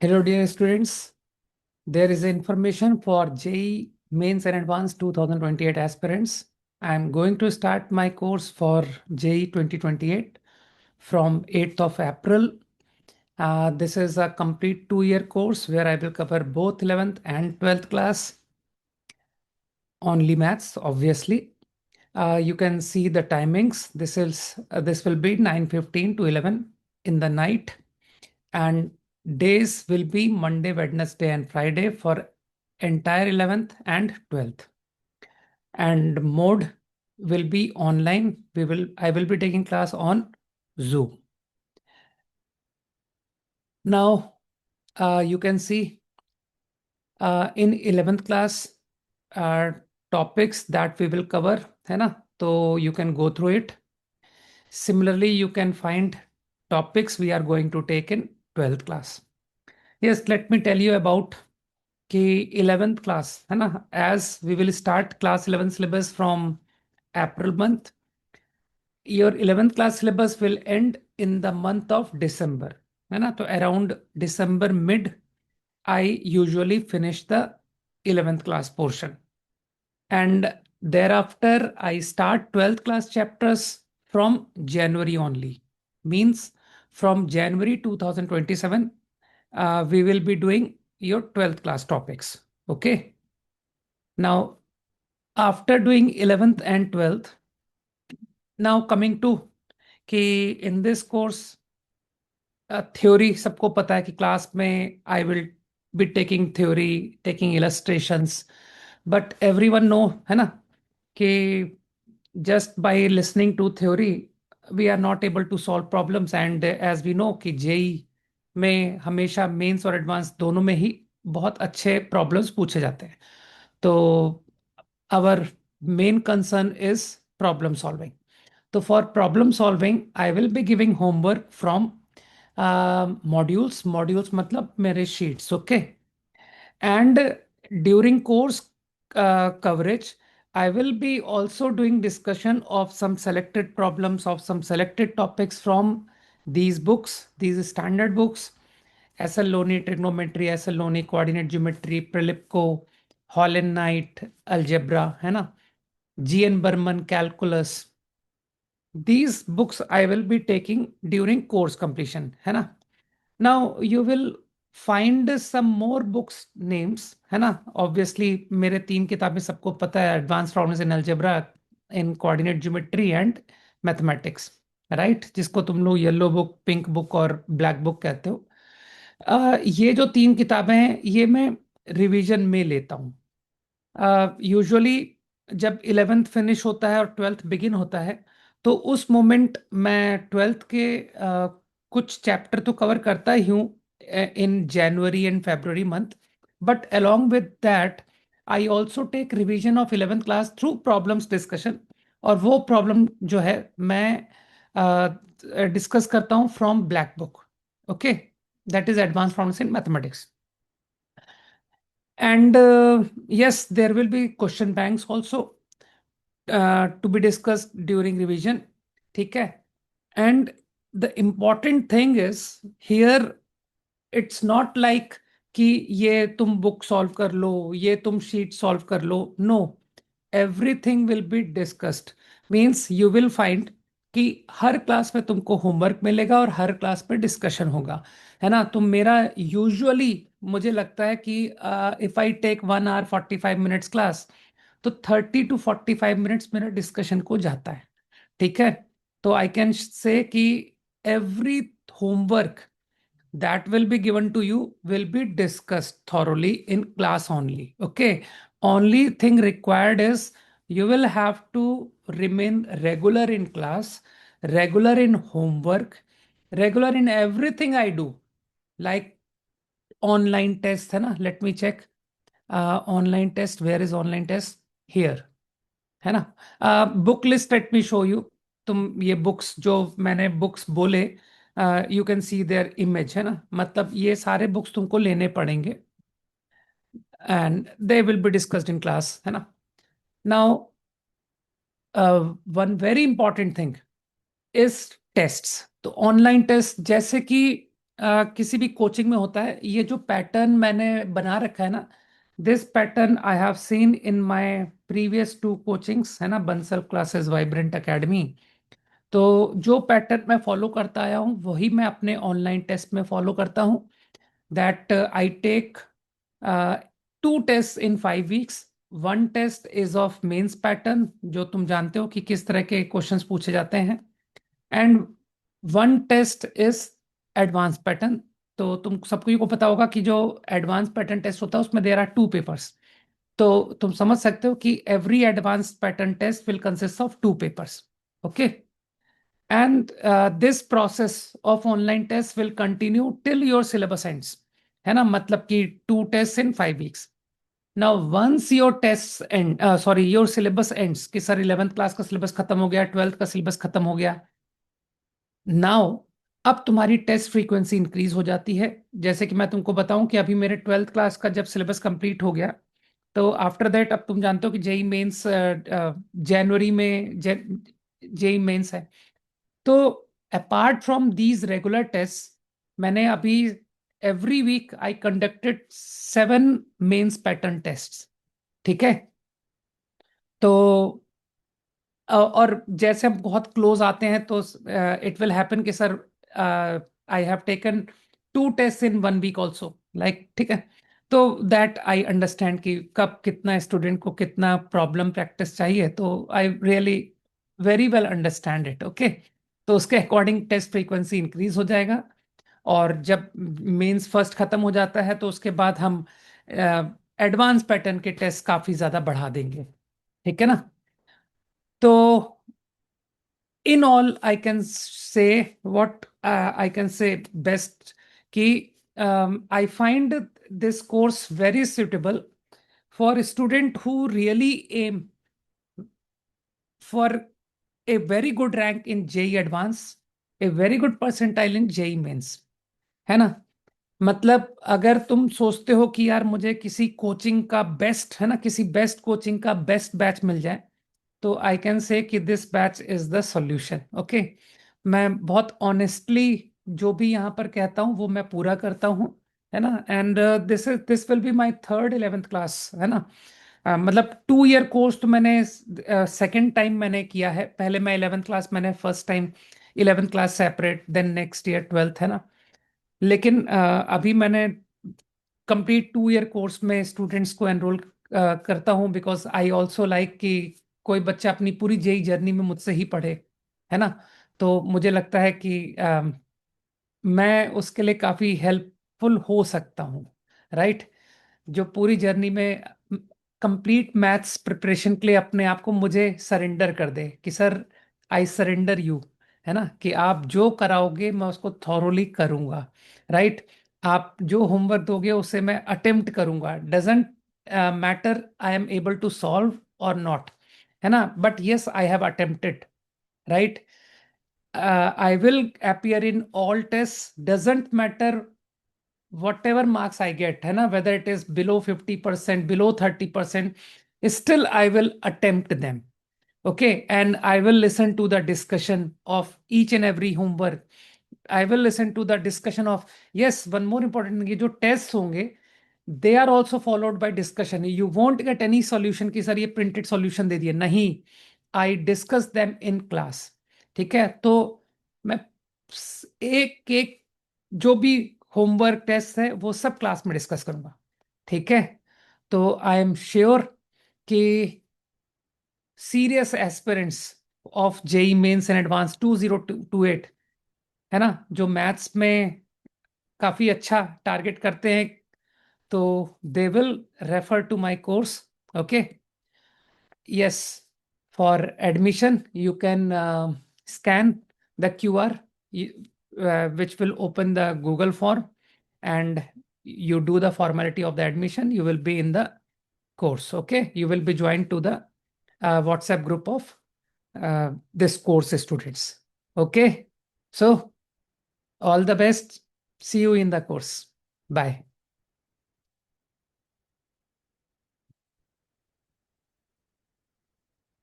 Hello, dear students. There is information for JEE Mains and Advanced 2028 aspirants. I am going to start my course for JEE 2028 from 8th of April. This is a complete 2-year course where I will cover both 11th and 12th class, only maths, obviously. You can see the timings. This will be 9:15 to 11 in the night, and days will be Monday, Wednesday, and Friday for entire 11th and 12th. And mode will be online. I will be taking class on Zoom. Now, you can see in 11th class topics that we will cover, है ना? So you can go through it. Similarly, you can find topics we are going to take in 12th class. Yes, let me tell you about कि 11th class है ना, as we will start class 11 syllabus from April month. Your 11th class syllabus will end in the month of December, है ना? तो around December mid I usually finish the 11th class portion, and thereafter I start 12th class chapters from January only. Means from January 2027 we will be doing your 12th class topics. Okay. Now, after doing 11th and 12th, now coming to कि in this course theory सबको पता है कि class में I will be taking theory, taking illustrations, but everyone know, है ना, कि just by listening to theory we are not able to solve problems. And as we know कि JEE में हमेशा मेंस और एडवांस दोनों में ही बहुत अच्छे प्रॉब्लम्स पूछे जाते हैं. तो our main concern is problem solving. So for problem solving I will be giving homework from modules मतलब मेरे sheets. Okay. And during course coverage I will be also doing discussion of some selected problems of some selected topics from these books, these standard books: SL Loney trigonometry, SL Loney coordinate geometry, Prelipco, Hall and Knight algebra, है ना, GN Burman calculus. These books I will be taking during course completion, है ना. Now you will find some more books names, है ना. Obviously मेरे 3 किताबें सबको पता है: advance problems in algebra, in coordinate geometry and mathematics, right, जिसको तुम लोग येलो बुक, पिंक बुक और ब्लैक बुक कहते हो. ये जो 3 किताबें हैं ये मैं रिवीजन में लेता हूँ. यूजुअली जब 11th फिनिश होता है और 12th बिगिन होता है तो उस मोमेंट मैं 12th के कुछ चैप्टर तो कवर करता ही हूँ in January and February month, but along with that I also take revision of 11th class through problems discussion. और वो प्रॉब्लम जो है मैं डिस्कस करता हूँ from black book. Okay, that is advance problems in mathematics. And yes, there will be question banks also to be discussed during revision. ठीक है. And the important thing is here, it's not like कि ये तुम book solve कर लो, ये तुम sheet solve कर लो. No, everything will be discussed. Means you will find कि हर क्लास में तुमको होमवर्क मिलेगा और हर क्लास में डिस्कशन होगा, है ना. तो मेरा यूजुअली मुझे लगता है कि if I take 1 hour 45 minutes class, तो 30 to 45 minutes मेरा डिस्कशन को जाता है. ठीक है. तो आई कैन से कि every homework that will be given to you will be discussed thoroughly in class only. Okay. Only thing required is you will have to remain regular in class, regular in homework, regular in everything I do. Like online test, है ना. Let me check. Online test. Where is online test? Here. है ना. Book list let me show you. तुम ये books जो मैंने books बोले, you can see there image, है ना. मतलब ये सारे बुक्स तुमको लेने पड़ेंगे and they will be discussed in class, है ना. Now one very important thing is tests. तो ऑनलाइन टेस्ट जैसे कि किसी भी कोचिंग में होता है, ये जो पैटर्न मैंने बना रखा है ना, this pattern I have seen in my previous two coachings, है ना, बंसल क्लासेस, वाइब्रेंट एकेडमी। तो जो पैटर्न मैं फॉलो करता आया हूँ वही मैं अपने ऑनलाइन टेस्ट में फॉलो करता हूँ। That I take 2 tests in 5 weeks. One test is of mains pattern, जो तुम जानते हो कि किस तरह के क्वेश्चंस पूछे जाते हैं, and one test is advance pattern. तो तुम सबको को पता होगा कि जो एडवांस पैटर्न टेस्ट होता है उसमें देर आर 2 पेपर्स। तो तुम समझ सकते हो कि every advance pattern test will consist of 2 papers. Okay, and this process of online test will continue till your syllabus ends, है ना, मतलब कि 2 tests in 5 weeks। Now once your test end, sorry, your syllabus ends, कि sir 11th class का सिलेबस खत्म हो गया, 12th का सिलेबस खत्म हो गया, नाउ अब तुम्हारी टेस्ट फ्रीक्वेंसी इंक्रीज हो जाती है। जैसे कि मैं तुमको बताऊं कि अभी मेरे 12th क्लास का जब सिलेबस कंप्लीट हो गया, तो आफ्टर दैट अब तुम जानते हो कि जेई मेंस जनवरी में जेई मेंस है। तो apart from these regular test, मैंने अभी every week I conducted 7 mains pattern test. ठीक है, तो और जैसे हम बहुत क्लोज आते हैं तो इट विल हैपन कि sir I have taken 2 tests in 1 week also, like, ठीक है। तो दैट आई अंडरस्टैंड कि कब कितना स्टूडेंट को कितना प्रॉब्लम प्रैक्टिस चाहिए, तो I really very well understand it. Okay, तो उसके अकॉर्डिंग टेस्ट फ्रीक्वेंसी इंक्रीज हो जाएगा, और जब मेंस फर्स्ट खत्म हो जाता है तो उसके बाद हम एडवांस पैटर्न के टेस्ट काफी ज्यादा बढ़ा देंगे। ठीक है ना। तो in all I can say what I can say best कि I find this course very suitable for a student who really aim for a very good rank in JEE Advanced, a very good percentile in JEE Mains, है ना। मतलब अगर तुम सोचते हो कि यार मुझे किसी कोचिंग का बेस्ट, है ना, किसी बेस्ट कोचिंग का बेस्ट बैच मिल जाए, तो आई कैन से कि this batch is the solution. Okay, मैं बहुत ऑनेस्टली जो भी यहाँ पर कहता हूँ वो मैं पूरा करता हूँ, है ना। And this will be my third 11th class, है ना। मतलब 2 year कोर्स तो मैंने सेकेंड टाइम मैंने किया है। पहले मैं 11th क्लास, मैंने first time 11th class separate, then next year 12th, है ना। लेकिन अभी मैंने कंप्लीट 2 year कोर्स में स्टूडेंट्स को एनरोल करता हूँ, बिकॉज आई ऑल्सो लाइक कि कोई बच्चा अपनी पूरी जेई जर्नी में मुझसे ही पढ़े, है ना। तो मुझे लगता है कि मैं उसके लिए काफ़ी हेल्पफुल हो सकता हूँ, राइट। जो पूरी जर्नी में कंप्लीट मैथ्स प्रिपरेशन के लिए अपने आप को मुझे सरेंडर कर दे कि सर आई सरेंडर यू, है ना, कि आप जो कराओगे मैं उसको थॉरोली करूँगा, राइट। आप जो होमवर्क दोगे उसे मैं अटेम्प्ट करूँगा, doesn't matter I am able to solve और नॉट, है ना, but yes I have attempted, right. I will appear in all tests, doesn't matter whatever marks I get, है ना, whether it is below 50%, below 30%, still I will attempt them. Okay, and I will listen to the discussion of each and every homework. I will listen to the discussion of, yes, one more important thing, ये जो tests होंगे, they are also followed by discussion. You won't get any solution कि sir ये printed solution दे दिए, नहीं, I discuss them in class। ठीक है, तो मैं एक एक जो भी होमवर्क टेस्ट है वो सब क्लास में डिस्कस करूंगा। ठीक है, तो आई एम श्योर कि serious aspirants of JEE mains and advance 2028, है ना, जो मैथ्स में काफी अच्छा टारगेट करते हैं, तो they will refer to my course. Okay, yes, for admission you can scan the QR, which will open the Google form, and you do the formality of the admission, you will be in the course. Okay, you will be joined to the WhatsApp group of this course students. Okay, so all the best, see you in the course, bye.